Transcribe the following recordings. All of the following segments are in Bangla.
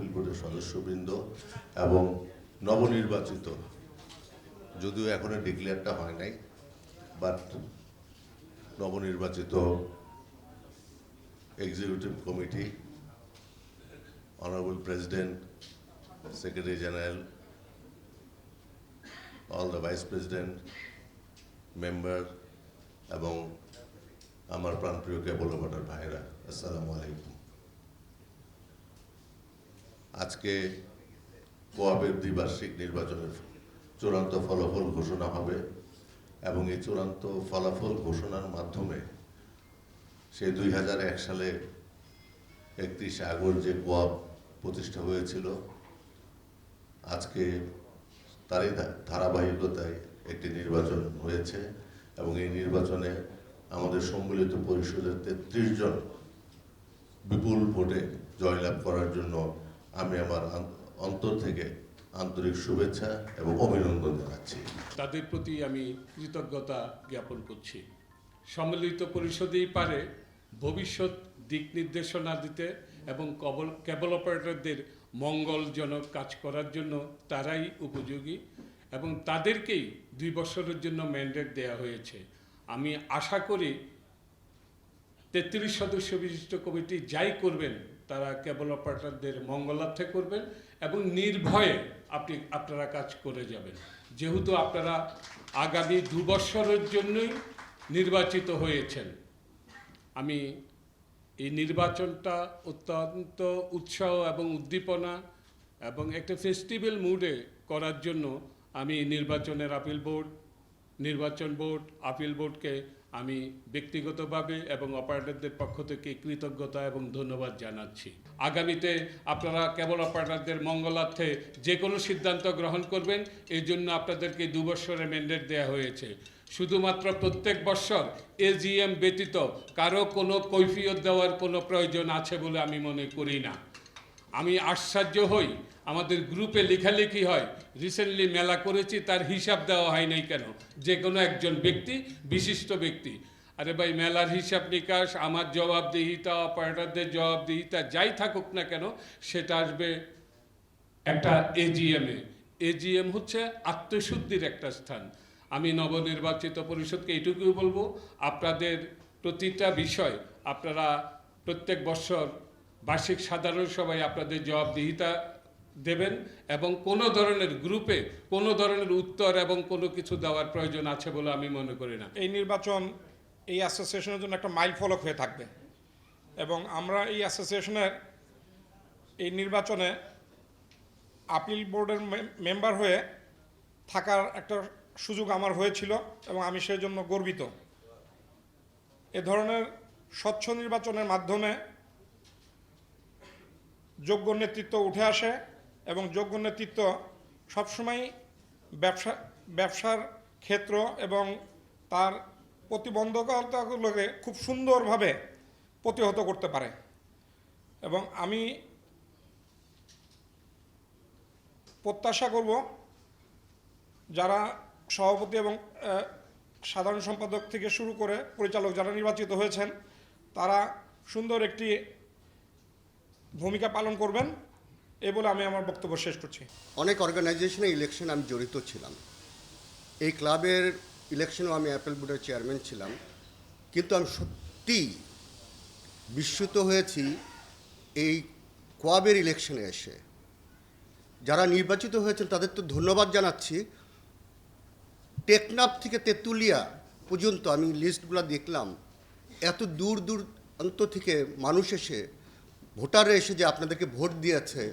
আপিল বোর্ডের সদস্যবৃন্দ এবং নবনির্বাচিত, যদিও এখনো ডিক্লেয়ারটা হয় নাই, বাট নবনির্বাচিত executive committee, honourable president, secretary general, all the vice president, member এবং আমার প্রাণপ্রিয় কেবল অপারেটর ভাইরা, আসসালামু আলাইকুম। আজকে কোয়াবের দ্বিবার্ষিক নির্বাচনের চূড়ান্ত ফলাফল ঘোষণা হবে এবং এই চূড়ান্ত ফলাফল ঘোষণার মাধ্যমে সেই 2001 সালে 31 আগস্ট যে কোয়াব প্রতিষ্ঠা হয়েছিল, আজকে তারই ধারাবাহিকতায় একটি নির্বাচন হয়েছে এবং এই নির্বাচনে আমাদের সম্মিলিত পরিষদের 33 জন বিপুল ভোটে জয়লাভ করার জন্য আমি আমার অন্তর থেকে আন্তরিক শুভেচ্ছা এবং অভিনন্দন জানাচ্ছি। তাদের প্রতি আমি কৃতজ্ঞতা জ্ঞাপন করছি। সম্মিলিত পরিষদেই পারে ভবিষ্যৎ দিক নির্দেশনা দিতে এবং কেবল অপারেটরদের মঙ্গলজনক কাজ করার জন্য তারাই উপযোগী এবং তাদেরকেই 2 বছরের জন্য ম্যান্ডেট দেওয়া হয়েছে। আমি আশা করি 33 সদস্য বিশিষ্ট কমিটি যাই করবেন তারা কেবল অপারেটরদের মঙ্গলার্থে করবেন এবং নির্ভয়ে আপনারা কাজ করে যাবেন, যেহেতু আপনারা আগামী 2 বছরের জন্যই নির্বাচিত হয়েছেন। আমি এই নির্বাচনটা অত্যন্ত উৎসাহ এবং উদ্দীপনা এবং একটা ফেস্টিভ্যাল মুডে করার জন্য আমি নির্বাচন বোর্ড, আপিল বোর্ডকে আমি ব্যক্তিগতভাবে এবং অপারেটরদের পক্ষ থেকে কৃতজ্ঞতা এবং ধন্যবাদ জানাচ্ছি। আগামীতে আপনারা কেবল অপারেটরদের মঙ্গলার্থে যে কোনো সিদ্ধান্ত গ্রহণ করবেন, এই জন্য আপনাদেরকে 2 বছরের ম্যান্ডেট দেওয়া হয়েছে। শুধুমাত্র প্রত্যেক বছর এজিএম ব্যতীত কারো কোনো কৈফিয়ত দেওয়ার কোনো প্রয়োজন আছে বলে আমি মনে করি না। আমি আশ্চর্য হই, আমাদের গ্রুপে লেখালেখি হয় রিসেন্টলি মেলা করেছি, তার হিসাব দেওয়া হয় নাই কেন? যে কোনো একজন ব্যক্তি, বিশিষ্ট ব্যক্তি, আরে ভাই মেলার হিসাব নিকাশ, আমার জবাবদিহিতা, অপারেটরদের জবাবদিহিতা যাই থাকুক না কেন, সেটা আসবে একটা এজিএম হচ্ছে আত্মশুদ্ধির একটা স্থান। আমি নবনির্বাচিত পরিষদকে এটুকুই বলবো, আপনাদের প্রতিটা বিষয় আপনারা প্রত্যেক বছর বার্ষিক সাধারণ সভায় আপনাদের জবাবদিহিতা দেবেন এবং কোনো ধরনের গ্রুপে কোনো ধরনের উত্তর এবং কোনো কিছু দেওয়ার প্রয়োজন আছে বলে আমি মনে করি না। এই নির্বাচন এই অ্যাসোসিয়েশনের জন্য একটা মাইল ফলক হয়ে থাকবে এবং আমরা এই অ্যাসোসিয়েশনের এই নির্বাচনে আপিল বোর্ডের মেম্বার হয়ে থাকার একটা সুযোগ আমার হয়েছিল এবং আমি সেই জন্য গর্বিত। এ ধরনের স্বচ্ছ নির্বাচনের মাধ্যমে যোগ্য নেতৃত্ব উঠে আসে এবং যোগ্য নেতৃত্ব সবসময় ব্যবসার ক্ষেত্র এবং তার প্রতিবন্ধকতাগুলোকে খুব সুন্দরভাবে প্রতিহত করতে পারে। এবং আমি প্রত্যাশা করব যারা সভাপতি এবং সাধারণ সম্পাদক থেকে শুরু করে পরিচালক যারা নির্বাচিত হয়েছেন, তারা সুন্দর একটি ভূমিকা পালন করবেন, এই বলে আমি আমার বক্তব্য শেষ করছি। অনেক অর্গানাইজেশনে ইলেকশন আমি জড়িত ছিলাম। এই ক্লাবের ইলেকশনেও আমি অ্যাপেল বোর্ডের চেয়ারম্যান ছিলাম, কিন্তু আমি সত্যি বিস্মিত হয়েছি এই কোয়াবের ইলেকশনে এসে। যারা নির্বাচিত হয়েছেন তাদের তো ধন্যবাদ জানাচ্ছি। টেকনাফ থেকে তেঁতুলিয়া পর্যন্ত আমি লিস্টগুলো দেখলাম, এত দূর দূরান্ত থেকে মানুষ এসে, ভোটাররা এসে যে আপনাদেরকে ভোট দিয়েছে,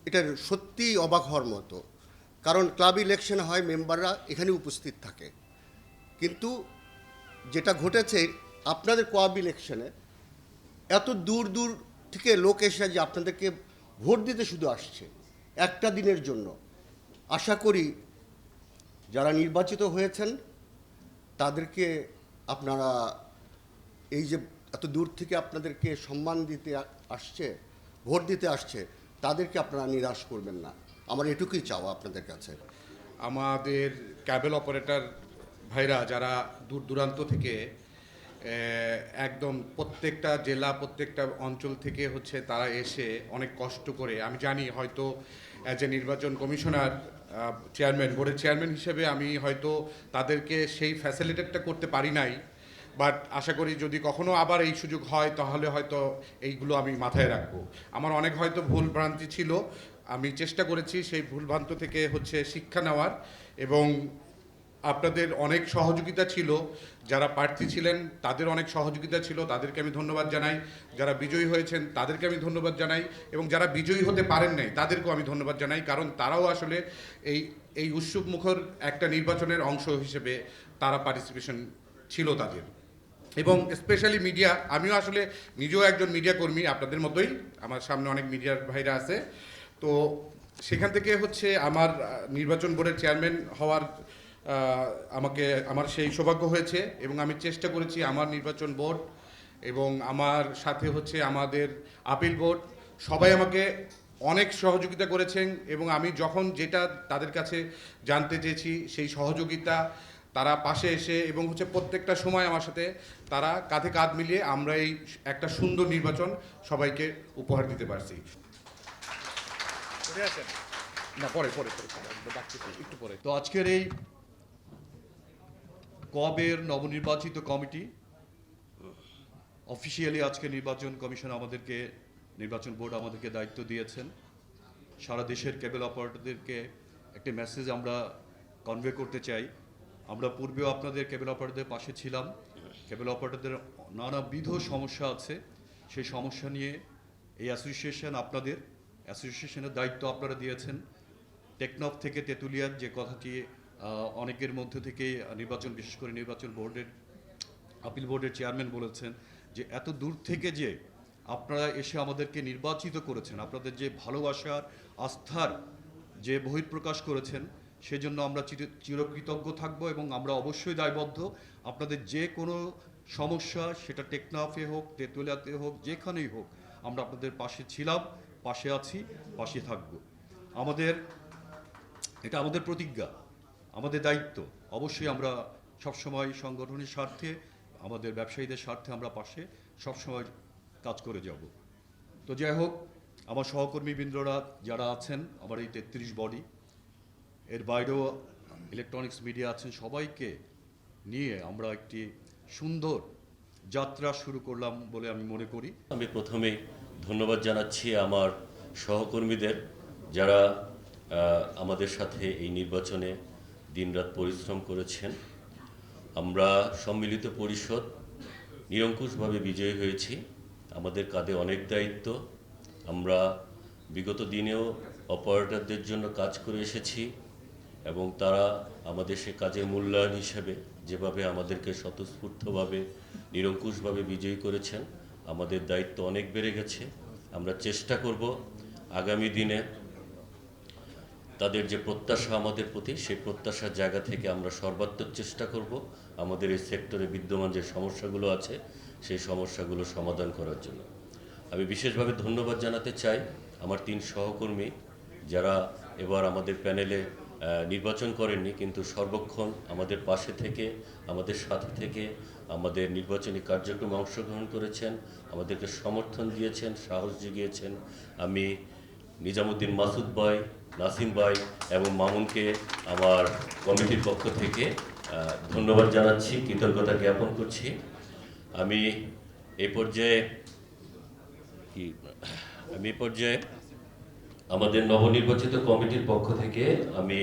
এটা সত্যিই অবাক হওয়ার মতো। কারণ ক্লাব ইলেকশন হয়, মেম্বাররা এখানে উপস্থিত থাকে, কিন্তু যেটা ঘটেছে আপনাদের কোয়াব ইলেকশনে এত দূর দূর থেকে লোক এসে যে আপনাদেরকে ভোট দিতে শুধু আসছে একটা দিনের জন্য। আশা করি যারা নির্বাচিত হয়েছেন তাদেরকে আপনারা এই যে এত দূর থেকে আপনাদেরকে সম্মান দিতে আসছে, ভোট দিতে আসছে, তাদেরকে আপনারা নিরাশ করবেন না, আমার এটুকুই চাওয়া আপনাদের কাছে। আমাদের ক্যাবেল অপারেটর ভাইরা যারা দূর দূরান্ত থেকে একদম প্রত্যেকটা জেলা প্রত্যেকটা অঞ্চল থেকে হচ্ছে তারা এসে অনেক কষ্ট করে, আমি জানি হয়তো অ্যাজ এ নির্বাচন কমিশনার চেয়ারম্যান, বোর্ডের চেয়ারম্যান হিসেবে আমি হয়তো তাদেরকে সেই ফ্যাসিলিটেটটা করতে পারি নাই, বাট আশা করি যদি কখনো আবার এই সুযোগ হয় তাহলে হয়তো এইগুলো আমি মাথায় রাখবো। আমার অনেক হয়তো ভুল ভ্রান্তি ছিল, আমি চেষ্টা করেছি সেই ভুলভ্রান্ত থেকে হচ্ছে শিক্ষা নেওয়ার, এবং আপনাদের অনেক সহযোগিতা ছিল, যারা প্রার্থী ছিলেন তাদের অনেক সহযোগিতা ছিল, তাদেরকে আমি ধন্যবাদ জানাই। যারা বিজয়ী হয়েছেন তাদেরকে আমি ধন্যবাদ জানাই, এবং যারা বিজয়ী হতে পারেন নাই তাদেরকেও আমি ধন্যবাদ জানাই, কারণ তারাও আসলে এই উৎসব মুখর একটা নির্বাচনের অংশ হিসেবে তারা পার্টিসিপেশন ছিল তাদের। এবং স্পেশালি মিডিয়া, আমিও আসলে নিজেও একজন মিডিয়া কর্মী আপনাদের মতোই, আমার সামনে অনেক মিডিয়ার ভাইরা আছে। তো সেখান থেকে হচ্ছে আমার নির্বাচন বোর্ডের চেয়ারম্যান হওয়ার আমার সেই সৌভাগ্য হয়েছে, এবং আমি চেষ্টা করেছি আমার নির্বাচন বোর্ড এবং আমার সাথে হচ্ছে আমাদের আপিল বোর্ড সবাই আমাকে অনেক সহযোগিতা করেছেন, এবং আমি যখন যেটা তাদের কাছে জানতে চেয়েছি সেই সহযোগিতা তারা পাশে এসে এবং হচ্ছে প্রত্যেকটা সময় আমার সাথে তারা কাঁধে কাঁধ মিলিয়ে আমরা এই একটা সুন্দর নির্বাচন সবাইকে উপহার দিতে পারছি। না পরে পরে পরে একটু পরে। তো আজকের এই কবের নবনির্বাচিত কমিটি অফিসিয়ালি আজকে নির্বাচন কমিশন আমাদেরকে, নির্বাচন বোর্ড আমাদেরকে দায়িত্ব দিয়েছেন। সারা দেশের কেবল অপারেটরদেরকে একটি মেসেজ আমরা কনভে করতে চাই। আমরা পূর্বেও আপনাদের কেবল অপারেটরদের পাশে ছিলাম। কেবল অপারেটরদের নানাবিধ সমস্যা আছে, সেই সমস্যা নিয়ে এই অ্যাসোসিয়েশন, আপনাদের অ্যাসোসিয়েশনের দায়িত্ব আপনারা দিয়েছেন। টেকনফ থেকে তেঁতুলিয়ার যে কথাটি অনেকের মধ্যে থেকে নির্বাচন, বিশেষ করে নির্বাচন বোর্ডের আপিল বোর্ডের চেয়ারম্যান বলেছেন যে এত দূর থেকে যে আপনারা এসে আমাদেরকে নির্বাচিত করেছেন, আপনাদের যে ভালোবাসার আস্থার যে বহিঃপ্রকাশ করেছেন, সেজন্য আমরা চিরকৃতজ্ঞ থাকব, এবং আমরা অবশ্যই দায়বদ্ধ। আপনাদের যে কোনো সমস্যা, সেটা টেকনাফে হোক, তেঁতুলিয়াতে হোক, যেখানেই হোক, আমরা আপনাদের পাশে ছিলাম, পাশে আছি, পাশে থাকব। এটা আমাদের প্রতিজ্ঞা, আমাদের দায়িত্ব। অবশ্যই আমরা সবসময় সংগঠনের স্বার্থে, আমাদের ব্যবসায়ীদের স্বার্থে আমরা পাশে সবসময় কাজ করে যাব। তো যাই হোক, আমার সহকর্মীবৃন্দরা যারা আছেন, আমার এই 33 বডি, এর বাইরেও ইলেকট্রনিক্স মিডিয়া আছেন, সবাইকে নিয়ে আমরা একটি সুন্দর যাত্রা শুরু করলাম বলে আমি মনে করি। আমি প্রথমেই ধন্যবাদ জানাচ্ছি আমার সহকর্মীদের, যারা আমাদের সাথে এই নির্বাচনে দিনরাত পরিশ্রম করেছেন। আমরা সম্মিলিত পরিষদ নিরঙ্কুশভাবে বিজয়ী হয়েছি। আমাদের কাঁধে অনেক দায়িত্ব। আমরা বিগত দিনেও অপারেটরদের জন্য কাজ করে এসেছি, এবং তারা আমাদের সে কাজের মূল্যায়ন হিসেবে যেভাবে আমাদেরকে স্বতঃস্ফূর্তভাবে নিরঙ্কুশভাবে বিজয়ী করেছেন, আমাদের দায়িত্ব অনেক বেড়ে গেছে। আমরা চেষ্টা করব আগামী দিনে তাদের যে প্রত্যাশা আমাদের প্রতি, সেই প্রত্যাশার জায়গা থেকে আমরা সর্বাত্মক চেষ্টা করব আমাদের এই সেক্টরে বিদ্যমান যে সমস্যাগুলো আছে সেই সমস্যাগুলো সমাধান করার জন্য। আমি বিশেষভাবে ধন্যবাদ জানাতে চাই আমার 3 সহকর্মী, যারা এবার আমাদের প্যানেলে নির্বাচন করেননি, কিন্তু সর্বক্ষণ আমাদের পাশে থেকে, আমাদের সাথে থেকে আমাদের নির্বাচনী কার্যক্রমে অংশগ্রহণ করেছেন, আমাদেরকে সমর্থন দিয়েছেন, সাহস জুগিয়েছেন। আমি নিজামুদ্দিন মাসুদ ভাই, নাসিম ভাই এবং মামুনকে আমার কমিটির পক্ষ থেকে ধন্যবাদ জানাচ্ছি, কৃতজ্ঞতা জ্ঞাপন করছি। আমি এই পর্যায়ে আমাদের নবনির্বাচিত কমিটির পক্ষ থেকে আমি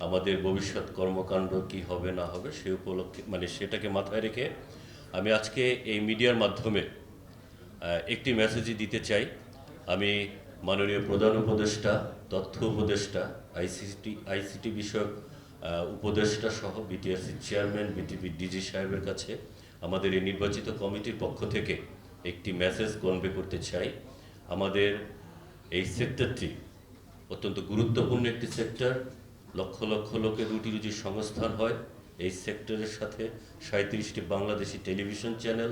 আমাদের ভবিষ্যৎ কর্মকাণ্ড কি হবে না হবে সে উপলক্ষে, সেটাকে মাথায় রেখে আমি আজকে এই মিডিয়ার মাধ্যমে একটি মেসেজই দিতে চাই। আমি মাননীয় প্রধান উপদেষ্টা, তথ্য উপদেষ্টা, আইসিটি বিষয়ক উপদেষ্টা সহ বিটিআরসি চেয়ারম্যান, বিটিপি ডিজি সাহেবের কাছে আমাদের এই নির্বাচিত কমিটির পক্ষ থেকে একটি মেসেজ কনভে করতে চাই। আমাদের এই সেক্টরটি অত্যন্ত গুরুত্বপূর্ণ একটি সেক্টর। লক্ষ লক্ষ লোকের রুটি রুজির সংস্থান হয় এই সেক্টরের সাথে। 37টি বাংলাদেশি টেলিভিশন চ্যানেল,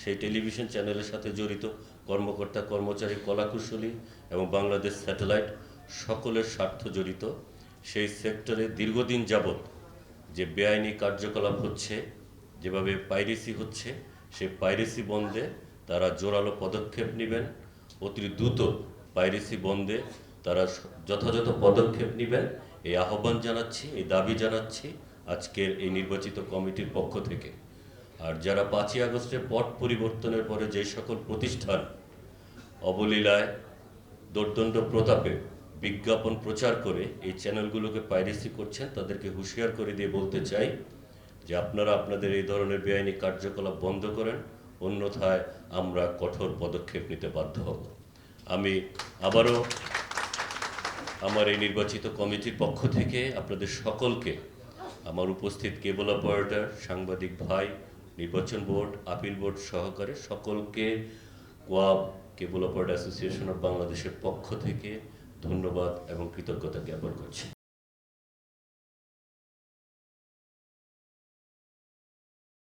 সেই টেলিভিশন চ্যানেলের সাথে জড়িত কর্মকর্তা, কর্মচারী, কলাকুশলী এবং বাংলাদেশ স্যাটেলাইট, সকলের স্বার্থ জড়িত। সেই সেক্টরে দীর্ঘদিন যাবৎ যে বেআইনি কার্যকলাপ হচ্ছে, যেভাবে পাইরেসি হচ্ছে, সেই পাইরেসি বন্ধে তারা জোরালো পদক্ষেপ নেবেন, অতি দ্রুত পাইরেসি বন্ধে তারা যথাযথ পদক্ষেপ নেবেন, এই আহ্বান জানাচ্ছি, এই দাবি জানাচ্ছি আজকের এই নির্বাচিত কমিটির পক্ষ থেকে। আর যারা 5ই আগস্টের পট পরিবর্তনের পরে যে সকল প্রতিষ্ঠান অবলীলায় দোর্দণ্ড প্রতাপে বিজ্ঞাপন প্রচার করে এই চ্যানেলগুলোকে পাইরেসি করছেন, তাদেরকে হুঁশিয়ার করে দিয়ে বলতে চাই যে আপনারা আপনাদের এই ধরনের বেআইনি কার্যকলাপ বন্ধ করেন, অন্যথায় আমরা কঠোর পদক্ষেপ নিতে বাধ্য হব। আমি আবারও আমার এই নির্বাচিত কমিটির পক্ষ থেকে আপনাদের সকলকে, আমার উপস্থিত কেবল অপারেটর, সাংবাদিক ভাই, নির্বাচন বোর্ড, আপিল বোর্ড সহকারে সকলকে কোয়াব কেবল অপারেটর অ্যাসোসিয়েশন অফ বাংলাদেশের পক্ষ থেকে ধন্যবাদ এবং কৃতজ্ঞতা জ্ঞাপন করছি।